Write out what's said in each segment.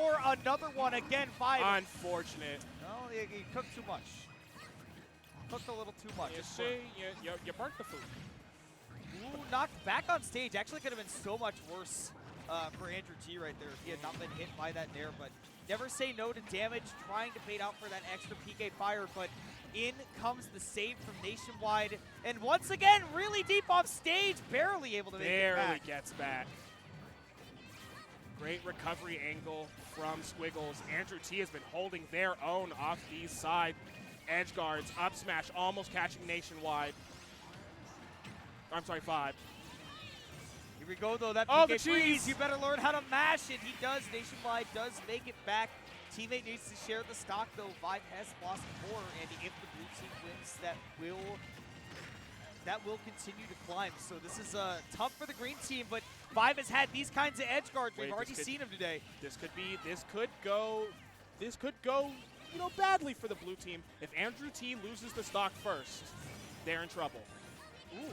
for another one. Again, 5. Unfortunate. No, he cooked too much. Cooked a little too much. You see, you burnt the food. Ooh, knocked back on stage. Actually could have been so much worse for AndrewT right there if he had not been hit by that nair. But never say no to damage, trying to bait out for that extra PK fire. But in comes the save from NationWide. And once again, really deep off stage, barely able to make it back. Barely gets back. Great recovery angle from Squiggles. AndrewT has been holding their own off these side edge guards. Up smash, almost catching NationWide. I'm sorry, 5. Here we go, though. That Oh, PK the freeze. cheese. You better learn how to mash it. He does. NationWide does make it back. Teammate needs to share the stock, though. Vibe has lost 4, and if the blue team wins, that will continue to climb. So this is tough for the green team, but Vibe has had these kinds of edge guards. We've already seen him today. This could go, badly for the blue team. If AndrewT loses the stock first, they're in trouble. Ooh.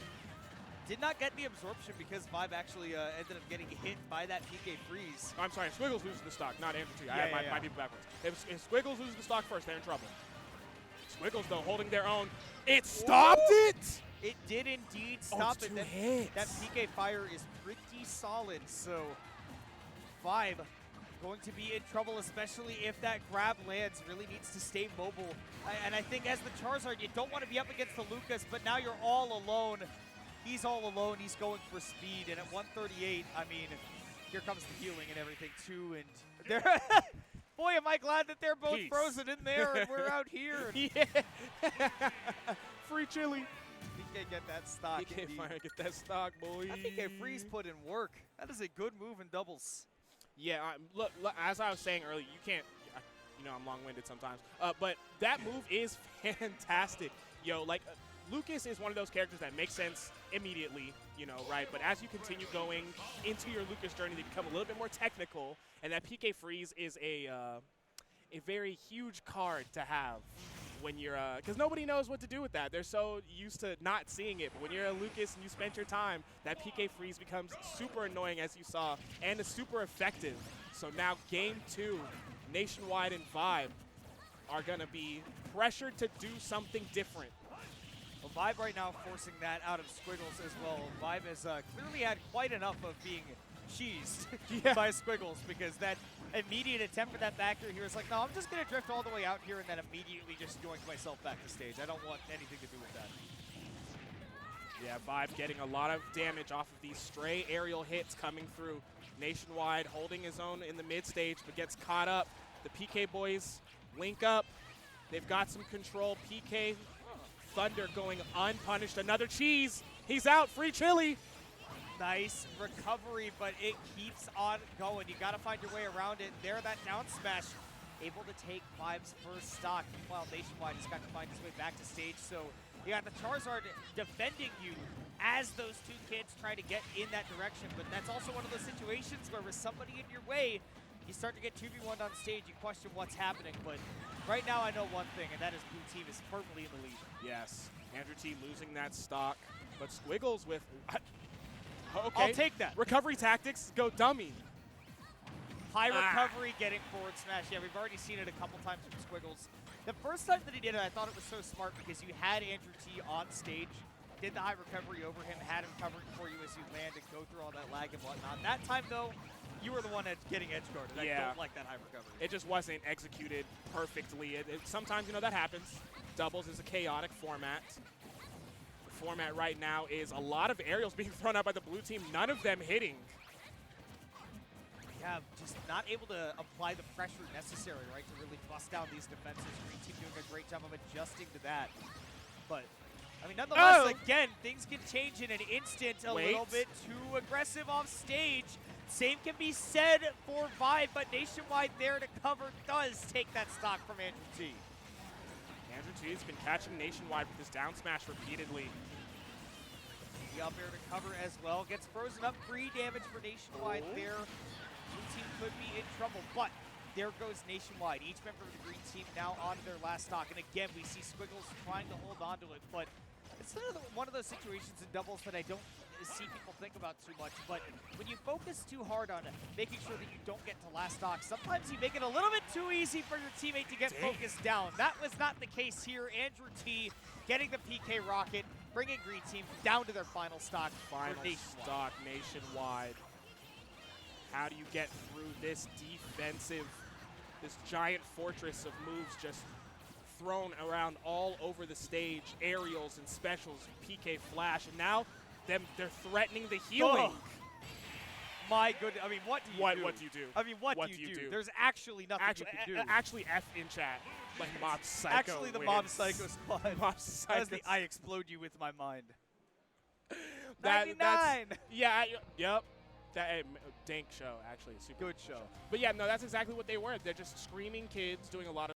Did not get the absorption because Vibe actually ended up getting hit by that PK freeze. I'm sorry, if Squiggles loses the stock, not AndrewT. I Yeah, have my people backwards. If Squiggles loses the stock first, they're in trouble. Squiggles, though, holding their own. It stopped it! It did indeed stop it's it. 2 That hits. PK fire is pretty solid, so Vibe going to be in trouble, especially if that grab lands. Really needs to stay mobile. And I think as the Charizard, you don't want to be up against the Lucas, but now you're all alone. He's all alone. He's going for speed, and at 138, I mean, here comes the healing and everything too. And they're boy, am I glad that they're both frozen in there and we're out here. Yeah. Free chili. PK get that stock. PK fire, get that stock, boy. That PK freeze put in work. That is a good move in doubles. Yeah, look, as I was saying earlier, you can't, I'm long-winded sometimes, but that move is fantastic. Lucas is one of those characters that makes sense immediately, right? But as you continue going into your Lucas journey, they become a little bit more technical, and that PK freeze is a very huge card to have when you're, because nobody knows what to do with that. They're so used to not seeing it. But when you're a Lucas and you spend your time, that PK freeze becomes super annoying, as you saw, and is super effective. So now game 2, NationWide and Vibe are going to be pressured to do something different. Well, Vibe right now forcing that out of Squiggles as well. Vibe has clearly had quite enough of being cheesed by Squiggles, because that immediate attempt for that back here is like, no, I'm just going to drift all the way out here and then immediately just yoink myself back to stage. I don't want anything to do with that. Yeah, Vibe getting a lot of damage off of these stray aerial hits coming through. NationWide holding his own in the mid stage, but gets caught up. The PK boys link up. They've got some control. PK Thunder going unpunished. Another cheese. He's out. Free chili. Nice recovery, but it keeps on going. You got to find your way around it. There, that down smash, able to take Vibe's first stock. Meanwhile, NationWide has got to find his way back to stage. So you got the Charizard defending you as those two kids try to get in that direction. But that's also one of those situations where with somebody in your way, you start to get 2v1'd on stage, you question what's happening. But right now I know one thing, and that is blue team is firmly in the lead. Yes, AndrewT losing that stock, but Squiggles with, okay. I'll take that. Recovery tactics, go dummy. High recovery, getting forward smash. Yeah, we've already seen it a couple times from Squiggles. The first time that he did it, I thought it was so smart because you had AndrewT on stage, did the high recovery over him, had him covering for you as you land and go through all that lag and whatnot. That time, though, you were the one that's getting edge guarded. I don't like that high recovery. It just wasn't executed perfectly. Sometimes, that happens. Doubles is a chaotic format. The format right now is a lot of aerials being thrown out by the blue team, none of them hitting. Yeah, just not able to apply the pressure necessary, right, to really bust down these defenses. Green team doing a great job of adjusting to that. But, I mean, nonetheless, again, things can change in an instant. A little bit too aggressive off stage. Same can be said for Vibe, but NationWide there to cover does take that stock from AndrewT. AndrewT has been catching NationWide with his down smash repeatedly. The up air to cover as well. Gets frozen up. Free damage for NationWide there. Blue team could be in trouble, but there goes NationWide. Each member of the green team now on their last stock. And again, we see Squiggles trying to hold on to it, but it's one of those situations in doubles that I don't see people think about too much, but when you focus too hard on making sure that you don't get to last stock, sometimes you make it a little bit too easy for your teammate to get focused down. That was not the case here. AndrewT getting the PK rocket, bringing Green Team down to their final stock. Final for NationWide. stock nationwide. How do you get through this this giant fortress of moves just thrown around all over the stage, aerials and specials, PK flash, and now they're threatening the healing. Oh. My goodness, I mean, what do you do? What do you do? I mean, what do you do? There's actually nothing you can do. Actually, F in chat. Like Mob Psycho Actually, the wins. Mob Psycho squad. Mob Psycho. That's the I explode you with my mind. That's, 99! yeah, yep. That dank show, actually. Super Good show. But yeah, no, that's exactly what they were. They're just screaming kids doing a lot of